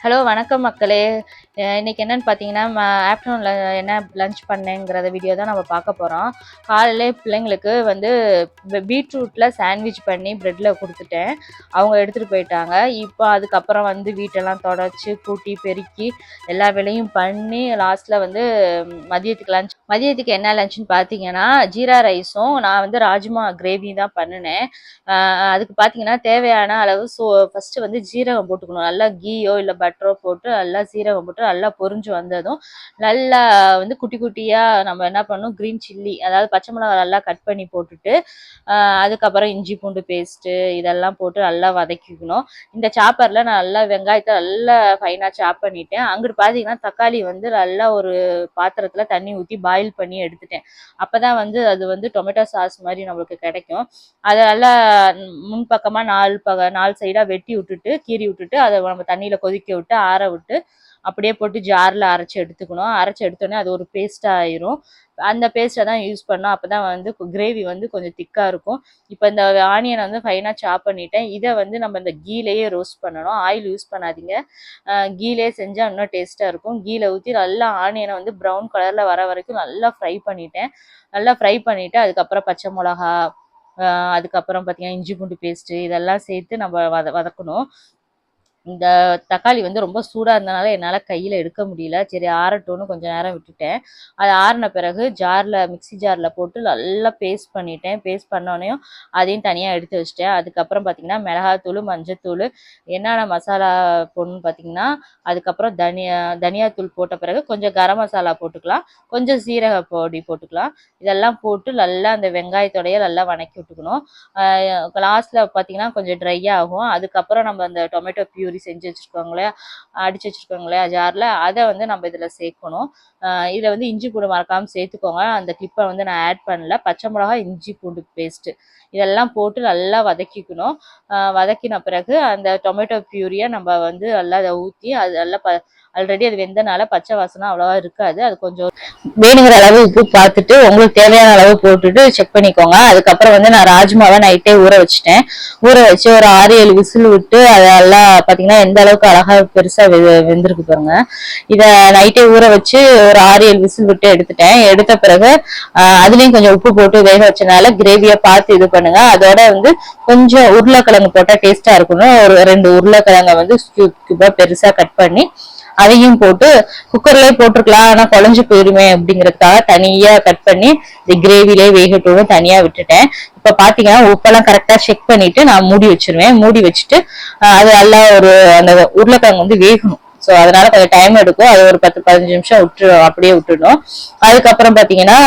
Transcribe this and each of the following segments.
Hello வணக்கம் மக்களே. இன்னைக்கு என்னன்னு பார்த்தீங்கன்னா, ஆஃப்டர்நூனில் என்ன லன்ச் பண்ணேங்கிறத வீடியோ தான் நம்ம பார்க்க போகிறோம். காலையிலே பிள்ளைங்களுக்கு வந்து பீட்ரூட்டில் சாண்ட்விச் பண்ணி ப்ரெட்டில் கொடுத்துட்டேன். அவங்க எடுத்துகிட்டு போயிட்டாங்க. இப்போ அதுக்கப்புறம் வந்து வீட்டெல்லாம் தொடச்சி கூட்டி பெருக்கி எல்லா வேலையும் பண்ணி லாஸ்ட்டில் வந்து மதியத்துக்கு என்ன லஞ்சுன்னு பார்த்தீங்கன்னா, ஜீரா ரைஸும் நான் வந்து ராஜ்மா கிரேவி தான் பண்ணினேன். அதுக்கு பார்த்தீங்கன்னா தேவையான அளவு ஃபஸ்ட்டு வந்து ஜீரகம் போட்டுக்கணும். நல்லா கீயோ இல்லை பட்டரோ போட்டு நல்லா சீரகம் போட்டு நல்லா பொரிஞ்சு வந்ததும் நல்லா வந்து குட்டி குட்டியாக நம்ம என்ன பண்ணணும், க்ரீன் சில்லி அதாவது பச்சை மிளகா நல்லா கட் பண்ணி போட்டுட்டு அதுக்கப்புறம் இஞ்சி பூண்டு பேஸ்ட்டு இதெல்லாம் போட்டு நல்லா வதக்கிக்கணும். இந்த சாப்பரில் நான் நல்லா வெங்காயத்தை நல்லா ஃபைனாக சாப் பண்ணிட்டேன். அங்கிட்டு பார்த்தீங்கன்னா தக்காளி வந்து நல்லா ஒரு பாத்திரத்தில் தண்ணி ஊற்றி பாயில் பண்ணி எடுத்துட்டேன். அப்போ தான் வந்து அது வந்து டொமேட்டோ சாஸ் மாதிரி நம்மளுக்கு கிடைக்கும். அதை நல்லா முன்பக்கமாக நாலு சைடாக வெட்டி விட்டுட்டு கீறி விட்டுட்டு அதை நம்ம தண்ணியில் கொதிக்க விட்டு ஆற விட்டு அப்படியே போட்டு ஜாரில் அரைச்சி எடுத்துக்கணும். அரைச்சி எடுத்தோடனே அது ஒரு பேஸ்ட்டாக ஆயிரும். அந்த பேஸ்ட்டை தான் யூஸ் பண்ணோம். அப்போ தான் வந்து கிரேவி வந்து கொஞ்சம் திக்காக இருக்கும். இப்போ இந்த ஆனியனை வந்து ஃபைனாக சாப் பண்ணிட்டேன். இதை வந்து நம்ம இந்த கீலேயே ரோஸ்ட் பண்ணணும். ஆயில் யூஸ் பண்ணாதீங்க. கீலே செஞ்சால் இன்னும் டேஸ்ட்டாக இருக்கும். கீல ஊற்றி நல்லா ஆனியனை வந்து ப்ரௌன் கலரில் வர வரைக்கும் நல்லா ஃப்ரை பண்ணிட்டேன். நல்லா ஃப்ரை பண்ணிவிட்டு அதுக்கப்புறம் பச்சை மிளகா அதுக்கப்புறம் பார்த்தீங்கன்னா இஞ்சி பூண்டு பேஸ்ட்டு இதெல்லாம் சேர்த்து நம்ம வதக்கணும். இந்த தக்காளி வந்து ரொம்ப சூடாக இருந்தனால என்னால் கையில் எடுக்க முடியல. சரி ஆறட்டும்னு கொஞ்சம் நேரம் விட்டுட்டேன். அது ஆறின பிறகு மிக்ஸி ஜாரில் போட்டு நல்லா பேஸ்ட் பண்ணிட்டேன். பேஸ்ட் பண்ணோடனையும் அதையும் தனியாக எடுத்து வச்சிட்டேன். அதுக்கப்புறம் பார்த்தீங்கன்னா மிளகாத்தூள், மஞ்சத்தூள், என்னென்ன மசாலா போடணும்னு பார்த்தீங்கன்னா அதுக்கப்புறம் தனியாத்தூள் போட்ட பிறகு கொஞ்சம் கரம் மசாலா போட்டுக்கலாம், கொஞ்சம் சீரக பொடி போட்டுக்கலாம். இதெல்லாம் போட்டு நல்லா அந்த வெங்காயத்தோடைய நல்லா வணக்கி விட்டுக்கணும். லாஸ்ட்டில் பார்த்தீங்கன்னா கொஞ்சம் ட்ரை ஆகும். அதுக்கப்புறம் நம்ம அந்த டொமேட்டோ பியூரி செஞ்சு வச்சுருக்கோங்களே அடித்து வச்சுருக்கோங்களே ஜாரில் அதை வந்து நம்ம இதில் சேர்க்கணும். இதில் வந்து இஞ்சி பூண்டு மறக்காமல் சேர்த்துக்கோங்க. அந்த கிளிப்பை வந்து நான் ஆட் பண்ணல. பச்சை மிளகா, இஞ்சி பூண்டு பேஸ்ட்டு இதெல்லாம் போட்டு நல்லா வதக்கிக்கணும். வதக்கின பிறகு அந்த டொமேட்டோ பியூரியை நம்ம வந்து நல்லா அதை ஊற்றி அது நல்லா ஆல்ரெடி அது வெந்தனால பச்சை வாசனை அவ்வளோவா இருக்காது. அது கொஞ்சம் வேணுங்கிற அளவு உப்பு பார்த்துட்டு உங்களுக்கு தேவையான அளவு போட்டுட்டு செக் பண்ணிக்கோங்க. அதுக்கப்புறம் வந்து நான் ராஜ்மாவை நைட்டே ஊற வச்சுட்டேன். ஊற வச்சு ஒரு 6-7 விசில் விட்டு அதெல்லாம் பார்த்தீங்கன்னா எந்த அளவுக்கு அழகா பெருசா வெந்திருக்கு பாருங்க. இதை நைட்டே ஊற வச்சு ஒரு 6-7 விசில் விட்டு எடுத்துட்டேன். எடுத்த பிறகு அதுலயும் கொஞ்சம் உப்பு போட்டு வேக வச்சனால கிரேவியை பார்த்து இது பண்ணுங்க. அதோட வந்து கொஞ்சம் உருளைக்கிழங்கு போட்டா டேஸ்டா இருக்கணும். ஒரு 2 உருளைக்கிழங்கை வந்து பெருசா கட் பண்ணி அதையும் போட்டு குக்கர்லயே போட்டிருக்கலாம், ஆனா குழஞ்சு போயிருமே அப்படிங்கறதுக்காக தனியா கட் பண்ணி இந்த கிரேவிலே வேகட்டும் தனியா விட்டுட்டேன். இப்ப பாத்தீங்கன்னா உப்பெல்லாம் கரெக்டா செக் பண்ணிட்டு நான் மூடி வச்சிருவேன். மூடி வச்சுட்டு அது நல்லா அந்த உருளைக்கிழங்கு வந்து வேகணும். ஸோ அதனால கொஞ்சம் டைம் எடுக்கும். அது ஒரு 10-15 நிமிஷம் அப்படியே விட்டுடணும். அதுக்கப்புறம் பாத்தீங்கன்னா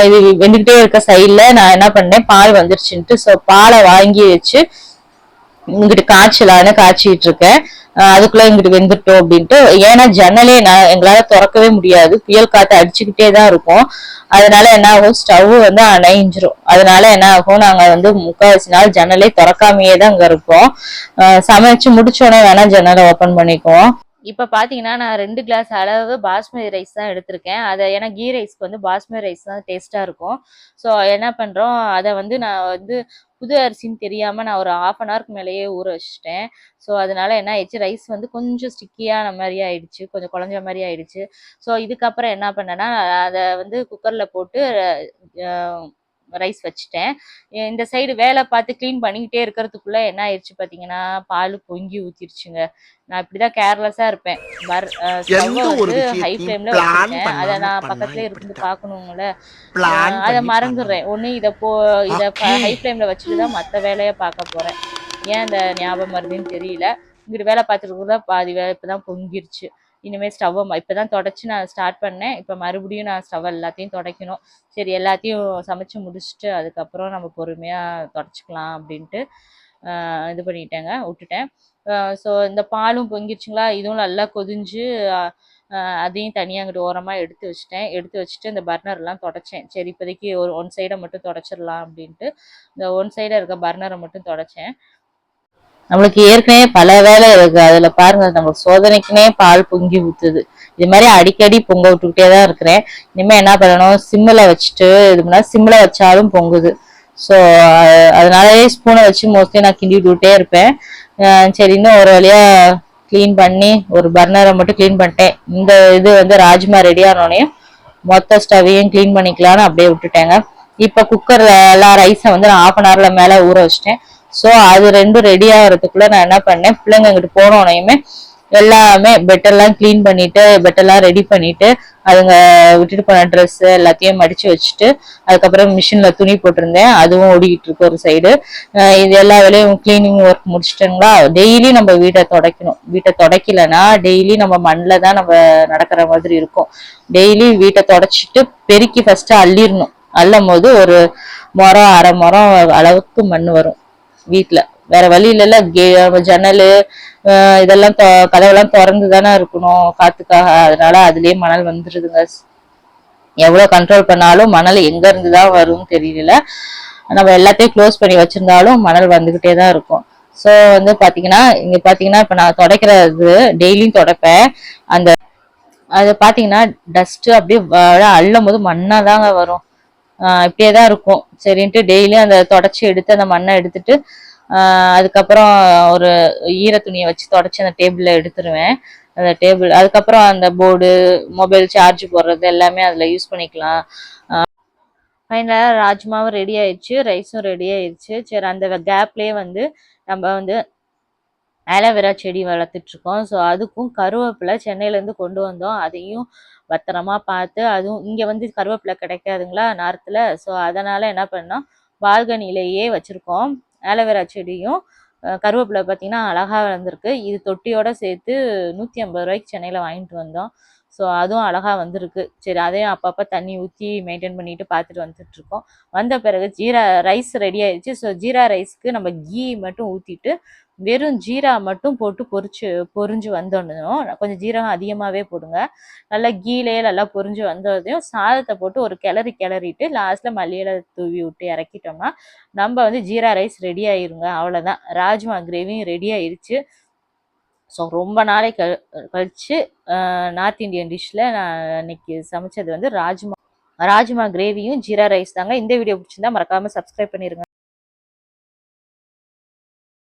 இது வெந்துகிட்டே இருக்க சைட்ல நான் என்ன பண்ணேன், பால் வந்துருச்சுன்ட்டு ஸோ பாலை வாங்கி வச்சு இங்கிட்டு காய்ச்சிட்டு இருக்கேன். அதுக்குள்ள இங்கிட்டு வெந்துட்டோம் அப்படின்ட்டு. ஏன்னா ஜன்னலே எங்களால திறக்கவே முடியாது, புயல் காத்து அடிச்சுக்கிட்டே தான் இருக்கும். அதனால என்ன ஆகும், ஸ்டவ் வந்து அணைஞ்சிரும். அதனால என்ன ஆகும், நாங்க வந்து 3/4 நாள் ஜன்னலே திறக்காமையே தான் இங்க இருப்போம். சமைச்சு முடிச்சோடனே வேணா ஜன்னலை ஓபன் பண்ணிக்குவோம். இப்போ பார்த்தீங்கன்னா நான் 2 கிளாஸ் அளவு பாஸ்மதி ரைஸ் தான் எடுத்திருக்கேன். அதை ஏன்னா கீ ரைஸ்க்கு வந்து பாஸ்மதி ரைஸ் தான் டேஸ்ட்டாக இருக்கும். ஸோ என்ன பண்ணுறோம், அதை வந்து நான் வந்து புது அரிசின்னு தெரியாமல் நான் ஒரு 1/2 அன் ஹவருக்கு மேலேயே ஊற வச்சுட்டேன். ஸோ அதனால என்ன ஆயிடுச்சு, ரைஸ் வந்து கொஞ்சம் ஸ்டிக்கியான மாதிரி ஆயிடுச்சு, கொஞ்சம் குழஞ்ச மாதிரி ஆயிடுச்சு. ஸோ இதுக்கப்புறம் என்ன பண்ணேன்னா அதை வந்து குக்கரில் போட்டு ரைஸ் வச்சுட்டேன். இந்த சைடு வேலை பார்த்து க்ளீன் பண்ணிக்கிட்டே இருக்கிறதுக்குள்ள என்ன ஆயிடுச்சு பார்த்தீங்கன்னா, பால் பொங்கி ஊற்றிருச்சுங்க. நான் இப்படிதான் கேர்லெஸ்ஸாக இருப்பேன். ஸ்டவ்வை வந்து ஹை ஃப்ளேமில் வச்சுருக்கேன். அதை நான் பக்கத்துலேயே இருந்து பார்க்கணுங்கள, அதை மறந்துடுறேன். ஒன்று இதை ஹை ஃப்ளேமில் வச்சுட்டு தான் மற்ற வேலையை பார்க்க போகிறேன். ஏன் இந்த ஞாபகம் வருதுன்னு தெரியல. இங்கிட்டு வேலை பார்த்துட்டு பாதி வேலை இப்போ தான் பொங்கிருச்சு. இனிமேல் ஸ்டவ்வை இப்போ தான் தொடச்சி நான் ஸ்டார்ட் பண்ணேன். இப்போ மறுபடியும் நான் ஸ்டவ் எல்லாத்தையும் துடைக்கணும். சரி எல்லாத்தையும் சமைச்சு முடிச்சுட்டு அதுக்கப்புறம் நம்ம பொறுமையாக தொடச்சிக்கலாம் அப்படின்ட்டு இது பண்ணிட்டேங்க, விட்டுட்டேன். ஸோ இந்த பாலும் பொங்கிருச்சுங்களா, இதுவும் நல்லா கொதிஞ்சு அதையும் தனியாக அங்கிட்டு ஓரமாக எடுத்து வச்சுட்டு இந்த பர்னர்லாம் தொடச்சேன். சரி இப்போதைக்கு ஒன் சைடை மட்டும் தொடச்சிடலாம் அப்படின்ட்டு இந்த ஒன் சைடாக இருக்க பர்னரை மட்டும் தொடச்சேன். நம்மளுக்கு ஏற்கனவே பல வேலை இருக்கு. அதுல பாருங்க, நம்மளுக்கு சோதனைக்குனே பால் பொங்கி ஊத்துது. இது மாதிரி அடிக்கடி பொங்க விட்டுக்கிட்டே தான் இருக்கிறேன். இனிமே என்ன பண்ணணும், சிம்மில் வச்சுட்டு இது முன்னாடி சிம்மில் வச்சாலும் பொங்குது. ஸோ அதனாலயே ஸ்பூனை வச்சு மோஸ்ட்லி நான் கிண்டி விட்டுட்டே இருப்பேன். சரி இன்னும் ஒரு வழியா க்ளீன் பண்ணி ஒரு பர்னரை மட்டும் க்ளீன் பண்ணிட்டேன். இந்த இது வந்து ராஜ்மா ரெடி ஆனோடனே மொத்த ஸ்டவையும் க்ளீன் பண்ணிக்கலாம்னு அப்படியே விட்டுட்டேங்க. இப்போ குக்கர்ல எல்லாம் ரைஸை வந்து நான் 1/2 hourல மேலே ஊற வச்சிட்டேன். ஸோ அது ரெண்டும் ரெடி ஆகிறதுக்குள்ள நான் என்ன பண்ணேன், பிள்ளைங்க இங்கிட்டு போனோடனையுமே எல்லாமே பெட்டெல்லாம் க்ளீன் பண்ணிட்டு பெட்டெல்லாம் ரெடி பண்ணிட்டு அதுங்க விட்டுட்டு போன ட்ரெஸ் எல்லாத்தையும் மடிச்சு வச்சுட்டு அதுக்கப்புறம் மிஷின்ல துணி போட்டிருந்தேன், அதுவும் ஓடிக்கிட்டு இருக்கு ஒரு சைடு. இது எல்லா வேலையும் கிளீனிங் ஒர்க் முடிச்சிட்டோங்களா. டெய்லி நம்ம வீட்டை துடைக்கணும். வீட்டை துடைக்கலன்னா டெய்லி நம்ம மண்ணில் தான் நம்ம நடக்கிற மாதிரி இருக்கும். டெய்லி வீட்டை தொடச்சிட்டு பெருக்கி ஃபர்ஸ்ட் அள்ளிடணும். அள்ளும் போது ஒரு முறம் 1/2 முறம் அளவுக்கு மண் வரும் வீட்டுல. வேற வழி இல்லைல்ல, ஜன்னலு இதெல்லாம் கதவெல்லாம் திறந்து தானே இருக்கணும் காத்துக்காக. அதனால அதுலயே மணல் வந்துருதுங்க. எவ்வளவு கண்ட்ரோல் பண்ணாலும் மணல் எங்க இருந்துதான் வரும்னு தெரியல. நம்ம எல்லாத்தையும் க்ளோஸ் பண்ணி வச்சிருந்தாலும் மணல் வந்துகிட்டே தான் இருக்கும். ஸோ வந்து பாத்தீங்கன்னா இங்க பாத்தீங்கன்னா இப்ப நான் துடைக்கிறது டெய்லியும் துடைப்பேன். அந்த அது பாத்தீங்கன்னா டஸ்ட் அப்படியே அள்ளும் போது மண்ணா தாங்க வரும். இப்படியேதான் இருக்கும். சரின்ட்டு டெய்லியும் அந்த தொடச்சி எடுத்து அந்த மண்ணை எடுத்துட்டு அதுக்கப்புறம் ஒரு ஈர துணியை வச்சு தொடச்சி அந்த டேபிள்ல எடுத்துருவேன். அந்த டேபிள் அதுக்கப்புறம் அந்த போர்டு மொபைல் சார்ஜ் போடுறது எல்லாமே அதுல யூஸ் பண்ணிக்கலாம். ஃபைனலாக ராஜ்மாவும் ரெடி ஆயிடுச்சு, ரைஸும் ரெடி ஆயிடுச்சு. சரி அந்த கேப்லேயே வந்து நம்ம வந்து ஆலோவேரா செடி வளர்த்துட்டு இருக்கோம். ஸோ அதுக்கும் கருவேப்பிலை சென்னையிலேருந்து கொண்டு வந்தோம். அதையும் பத்திரமா பார்த்து, அதுவும் இங்கே வந்து கருவேப்பிலை கிடைக்காதுங்களா நார்த்தில். ஸோ அதனால் என்ன பண்ணோம், பால்கனிலேயே வச்சுருக்கோம். ஆலோவேரா செடியும் கருவேப்பிலை பார்த்தீங்கன்னா அழகாக வளர்ந்துருக்கு. இது தொட்டியோட சேர்த்து 150 ரூபாய்க்கு சென்னையில் வாங்கிட்டு வந்தோம். ஸோ அதுவும் அழகாக வந்திருக்கு. சரி அதையும் அப்பப்போ தண்ணி ஊற்றி மெயின்டைன் பண்ணிட்டு பார்த்துட்டு வந்துட்டுருக்கோம். வந்த பிறகு ஜீரா ரைஸ் ரெடி ஆயிடுச்சு. ஸோ ஜீரா ரைஸ்க்கு நம்ம கீ மட்டும் ஊற்றிட்டு வெறும் ஜீரா மட்டும் போட்டு பொரிஞ்சு வந்தோடனும் கொஞ்சம் ஜீரகம் அதிகமாகவே போடுங்க. நல்லா கீழே நல்லா பொரிஞ்சு வந்ததையும் சாதத்தை போட்டு ஒரு கிளறிட்டு லாஸ்ட்டில் மல்லியில தூவி விட்டு இறக்கிட்டோம்னா நம்ம வந்து ஜீரா ரைஸ் ரெடி ஆயிருங்க. அவ்வளோதான், ராஜ்மா கிரேவியும் ரெடி ஆயிருச்சு. ஸோ ரொம்ப நாளைக்கு கழிச்சு நார்த் இந்தியன் டிஷ்ஷில் நான் இன்னைக்கு சமைச்சது வந்து ராஜ்மா கிரேவியும் ஜீரா ரைஸ் தாங்க. இந்த வீடியோ பிடிச்சிருந்தா மறக்காமல் சப்ஸ்கிரைப் பண்ணிடுங்க.